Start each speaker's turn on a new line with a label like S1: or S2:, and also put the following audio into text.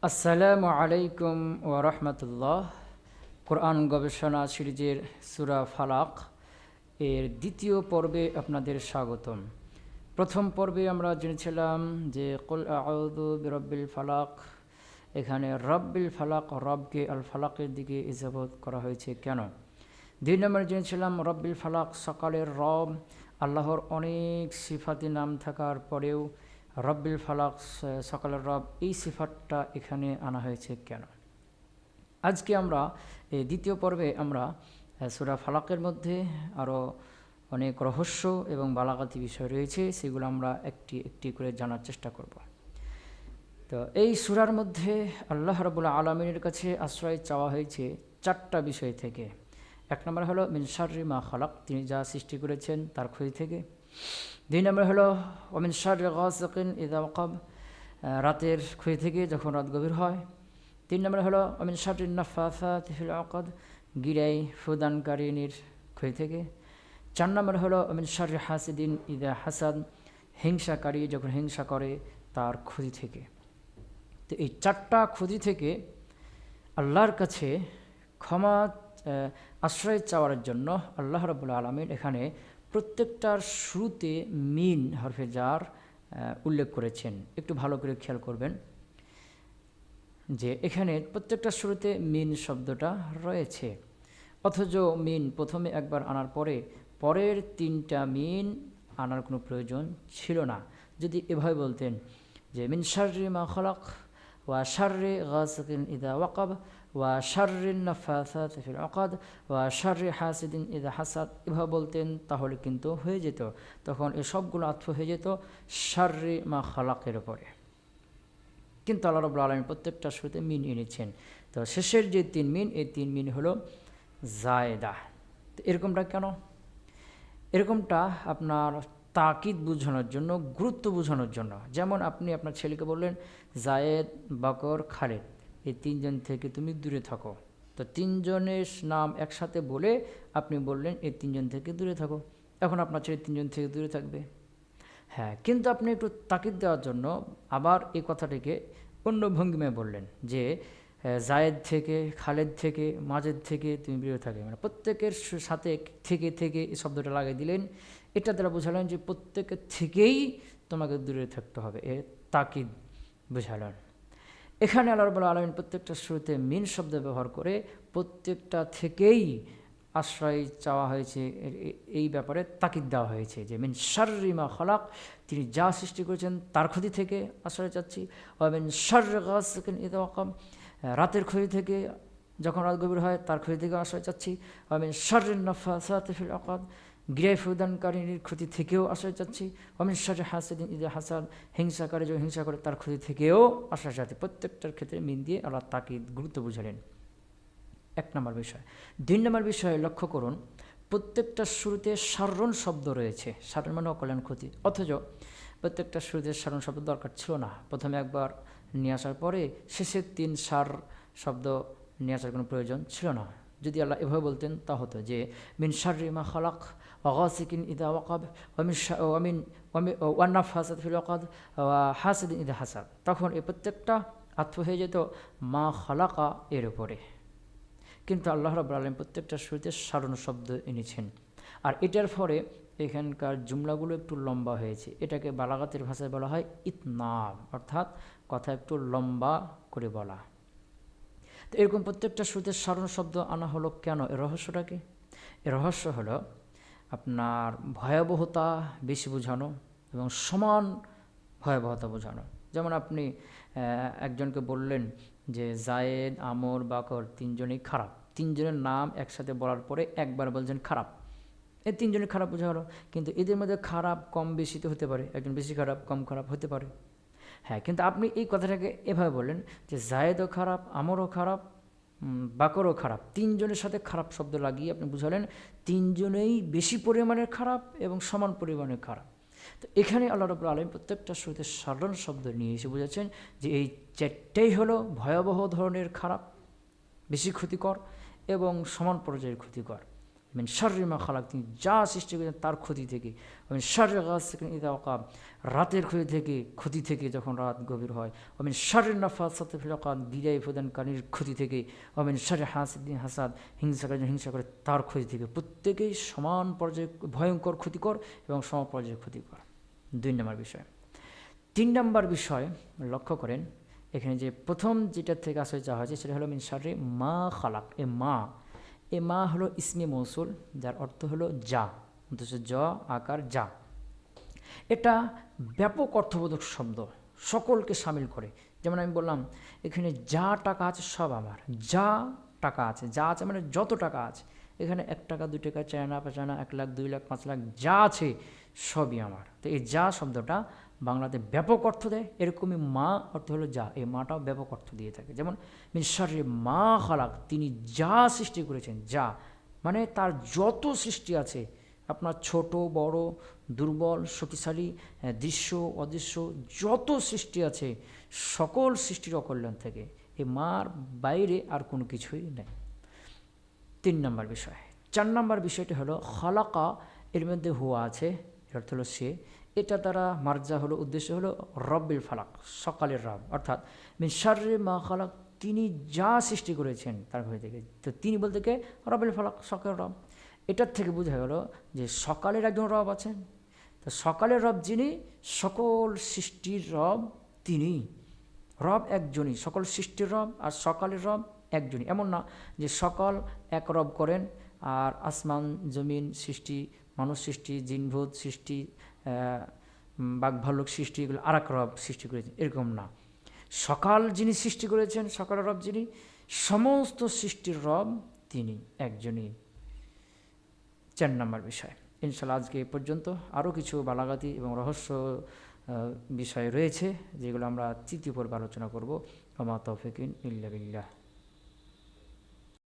S1: আসসালামু আলাইকুম ওয়া রাহমাতুল্লাহ। কোরআন গবেষণা সিরিজের সূরা ফালাক এর দ্বিতীয় পর্বে আপনাদের স্বাগতম। প্রথম পর্বে আমরা জেনেছিলাম যে কুল আউযু বিরাব্বিল ফালাক, এখানে রব্বিল ফালাক, রবকে আল ফালাকের দিকে ইজাফত করা হয়েছে কেন। দুই নম্বরে জেনেছিলাম রব্বিল ফালাক সকালের রব, আল্লাহর অনেক সিফাতি নাম থাকার পরেও রব্বিল ফালাক সকালের রব, এই সিফাতটা এখানে আনা হয়েছে কেন। আজকে আমরা এই দ্বিতীয় পর্বে আমরা সূরা ফালাকের মধ্যে আরও অনেক রহস্য এবং বালাগাতি বিষয় রয়েছে, সেগুলো আমরা একটি একটি করে জানার চেষ্টা করব। তো এই সূরার মধ্যে আল্লাহ রাব্বুল আলামিনের কাছে আশ্রয় চাওয়া হয়েছে চারটা বিষয় থেকে। এক নম্বর হলো মিন শাররি মা খালাক, তিনি যা সৃষ্টি করেছেন তার ক্ষতি থেকে। দুই নম্বর হলো ওমিন শাররি গাসিকিন ইযা ওয়াকাব, রাতের ক্ষতি থেকে যখন রাত গভীর হয়। তিন নম্বর হলো ওমিন শাররি নাফাসাতি ফিল উকাদ, গিরাই ফুদানকারিনীর ক্ষতি থেকে। চার নম্বর হলো ওমিন শাররি হাসিদিন ইযা হাসাদ, হিংসাকারী যখন হিংসা করে তার ক্ষতি থেকে। তো এই চারটা ক্ষতি থেকে আল্লাহর কাছে ক্ষমা আশ্রয় চাওয়ার জন্য আল্লাহ রাব্বুল আলামিন এখানে প্রত্যেকটার শুরুতে মিন হরফে জার উল্লেখ করেছেন। একটু ভালো করে খেয়াল করবেন যে এখানে প্রত্যেকটা শুরুতে মিন শব্দটা রয়েছে, অথচ মিন প্রথমে একবার আনার পরে পরের তিনটা মিন আনার কোনো প্রয়োজন ছিল না। যদি এভাবে বলতেন যে মিন শাররি মা খালাক ওয়া শাররি গাসিকিন ইযা ওয়াকাব ওয়া শাররিন নাফাসাতি ফিল উকাদ ওয়া শাররি হাসিদিন ইযা হাসাদ, এভাবে বলতেন তাহলে কিন্তু হয়ে যেত, তখন এই সবগুলো আত্ম হয়ে যেত শাররি মা খালাকের উপরে। কিন্তু আল্লাহ রাব্বুল আলামিন প্রত্যেকটা শুরুতে মিন এনেছেন। তো শেষের যে তিন মিন, এই তিন মিন হলো জায়দা। তো এরকমটা কেন? এরকমটা আপনার তাকিদ বোঝানোর জন্য, গুরুত্ব বোঝানোর জন্য। যেমন আপনি আপনার ছেলেকে বললেন জায়েদ, বকর, খালেদ, এই তিনজন থেকে তুমি দূরে থাকো। তো তিনজনের নাম একসাথে বলে আপনি বললেন এই তিনজন থেকে দূরে থাকো। এখন আপনার ছেলে তিনজন থেকে দূরে থাকবে। হ্যাঁ, কিন্তু আপনি একটু তাকিদ দেওয়ার জন্য আবার এই কথাটিকে অন্য ভঙ্গিমায় বললেন যে জায়েদ থেকে, খালেদ থেকে, মাজেদ থেকে তুমি বিরত থাকবে, মানে প্রত্যেকের সাথে থেকে থেকে এই শব্দটা লাগিয়ে দিলেন। এটা দ্বারা বোঝালেন যে প্রত্যেকের থেকেই তোমাকে দূরে থাকতে হবে, এ তাকিদ বোঝালেন। এখানে আল্লাহ রাব্বুল আলামিন প্রত্যেকটা শুরুতে মিন শব্দ ব্যবহার করে প্রত্যেকটা থেকেই আশ্রয় চাওয়া হয়েছে, এই ব্যাপারে তাকিদ দেওয়া হয়েছে যে মিন শাররি মা খালাক, তিনি যা সৃষ্টি করেছেন তার ক্ষতি থেকে আশ্রয় চাচ্ছি। ওয়া মিন শাররি গাসিকিন ইযা ওয়াকাব, রাতের ক্ষতি থেকে যখন রাত গভীর হয় তার ক্ষতি থেকে আশ্রয় চাচ্ছি। ওয়া মিন শাররিন নাফাসাতি ফিল উকাদ, গিরায় ফুদানকারিনীর ক্ষতি থেকেও আশ্রয় চাচ্ছি। ওয়া মিন শাররি হাসিদিন ইযা হাসাদ, হিংসাকারী যখন হিংসা করে তার ক্ষতি থেকেও আশ্রয় চাচ্ছি। প্রত্যেকটার ক্ষেত্রে মিন দিয়ে আল্লাহ তাকিদ, গুরুত্ব বুঝালেন। এক নম্বর বিষয়। দুই নম্বর বিষয়ে লক্ষ্য করুন, প্রত্যেকটা শুরুতে সারণ শব্দ রয়েছে। সারণ মানে অকল্যাণ, ক্ষতি, অথচ প্রত্যেকটা শুরুতে সারণ শব্দ দরকার ছিল না। প্রথমে একবার নিয়ে আসার পরে শেষের তিন সার শব্দ নিয়ে আসার কোনো প্রয়োজন ছিল না। যদি আল্লাহ এভাবে বলতেন তা হতো যে মিন শাররি মা খালাক ওয়া গাসিকিন ইযা ওয়াকাব ওয়া মিন ওয়ান নাফাসাতি ফিল উকাদ ওয়া হাসিদিন ইযা হাসাদ, তখন এই প্রত্যেকটা আত্ম হয়ে যেত মা খালাকা এর উপরে। কিন্তু আল্লাহ রাব্বুল আলামিন প্রত্যেকটা শুরুতে সারণ শব্দ এনেছেন। আর এটার ফলে এখানকার জুমলাগুলো একটু লম্বা হয়েছে। এটাকে বালাগাতের ভাষায় বলা হয় ইতনাব, অর্থাৎ কথা একটু লম্বা করে বলা। তো এরকম প্রত্যেকটা শুরুতে সারণ শব্দ আনা হলো কেন? এর রহস্যটা কি? এর রহস্য হলো আপনার ভয়াবহতা বেশি বোঝানো এবং সমান ভয়াবহতা বোঝানো। যেমন আপনি একজনকে বললেন যে জায়েদ, আমর, বাকর তিনজনই খারাপ। তিনজনের নাম একসাথে বলার পরে একবার বলছেন খারাপ, এই তিনজনই খারাপ বোঝা হলো। কিন্তু এদের মধ্যে খারাপ কম বেশি তো হতে পারে, একজন বেশি খারাপ, কম খারাপ হতে পারে। হ্যাঁ, কিন্তু আপনি এই কথাটাকে এভাবে বললেন যে জায়েদও খারাপ, আমরও খারাপ, বাকরও খারাপ। তিনজনের সাথে খারাপ শব্দ লাগিয়ে আপনি বুঝালেন তিনজনেই বেশি পরিমাণের খারাপ এবং সমান পরিমাণের খারাপ। তো এখানে আল্লাহ রাব্বুল আলামিন প্রত্যেকটা শুরুতে সাধারণ শব্দ নিয়ে এসে বোঝাচ্ছেন যে এই চারটেই হলো ভয়াবহ ধরনের খারাপ, বেশি ক্ষতিকর এবং সমান পর্যায়ের ক্ষতিকর। মিন শাররি মা খালাক, তিনি যা সৃষ্টি করেছেন তার ক্ষতি থেকে। মিন শাররি গাসিকিন ইযা ওয়াকাব, রাতের ক্ষতি থেকে যখন রাত গভীর হয়। মিন শাররি নাফাসাতি ফিল উকাদ, বিদায় প্রদানকারীর ক্ষতি থেকে। মিন শাররি হাসিদিন হাসাদ, হিংসা করে তার ক্ষতি থেকে। প্রত্যেকেই সমান পর্যায়ে ভয়ঙ্কর ক্ষতিকর এবং সম পর্যায়ে ক্ষতিকর। 2 নম্বর বিষয়। 3 নম্বর বিষয় লক্ষ্য করেন, এখানে যে প্রথম যেটা থেকে আশ্রয় চাওয়া হয়েছে সেটা হলো মিন শাররি মা খালাক। এ মা হলো ইসমে মৌসুল, যার অর্থ হলো যা, অথচ জ আকার যা। এটা ব্যাপক অর্থবোধক শব্দ, সকলকে সামিল করে। যেমন আমি বললাম এখানে যা টাকা আছে সব আমার, যা টাকা আছে, যা আছে মানে যত টাকা আছে, এখানে 1 টাকা 2 টাকা 4 আনা 5 আনা 1 লাখ 2 লাখ 5 লাখ যা আছে সবই আমার। তো এই যা শব্দটা বাংলাতে ব্যাপক অর্থ দেয়, এরকমই মা অর্থ হলো যা, এই মাটাও ব্যাপক অর্থ দিয়ে থাকে। যেমন মিন শাররি মা খালাক, তিনি যা সৃষ্টি করেছেন, যা মানে তার যত সৃষ্টি আছে, আপনার ছোট বড় দুর্বল শক্তিশালী দৃশ্য অদৃশ্য যত সৃষ্টি আছে সকল সৃষ্টির অকল্যাণ থেকে। এই মার বাইরে আর কোনো কিছুই নেই। 3 নম্বর বিষয়। 4 নম্বর বিষয়টি হলো খালাকা, এর মধ্যে হুয়া আছে, এর অর্থ হলো সে। এটা দ্বারা মার্জা হলো, উদ্দেশ্য হলো রব্বিল ফালাক, সকালের রব, অর্থাৎ মিন শাররি মা খালাক, তিনি যা সৃষ্টি করেছেন তার ভয় থেকে। তো তিনি বলতে কে? রব্বিল ফালাক, সকালের রব। এটার থেকে বোঝা গেল যে সকালের একজন রব আছেন। তো সকালের রব যিনি, সকল সৃষ্টির রব তিনি। রব একজনই, সকল সৃষ্টির রব আর সকালের রব একজনই। এমন না যে সকাল এক রব করেন আর আসমান জমিন সৃষ্টি, মানুষ সৃষ্টি, জিনভূত সৃষ্টি, বাঘ ভাল্লুক সৃষ্টি, এগুলো আর এক রব সৃষ্টি করেছেন, এরকম না। সকাল যিনি সৃষ্টি করেছেন, সকালের রব যিনি, সমস্ত সৃষ্টির রব তিনি একজনই। 4 নম্বর বিষয়। ইনশাআল্লাহ আজকে এ পর্যন্ত। আরও কিছু বালাগাতি এবং রহস্য বিষয় রয়েছে যেগুলো আমরা তৃতীয় পর্বে আলোচনা করব। ওয়া মা তাওফীক ইল্লা বিল্লাহ।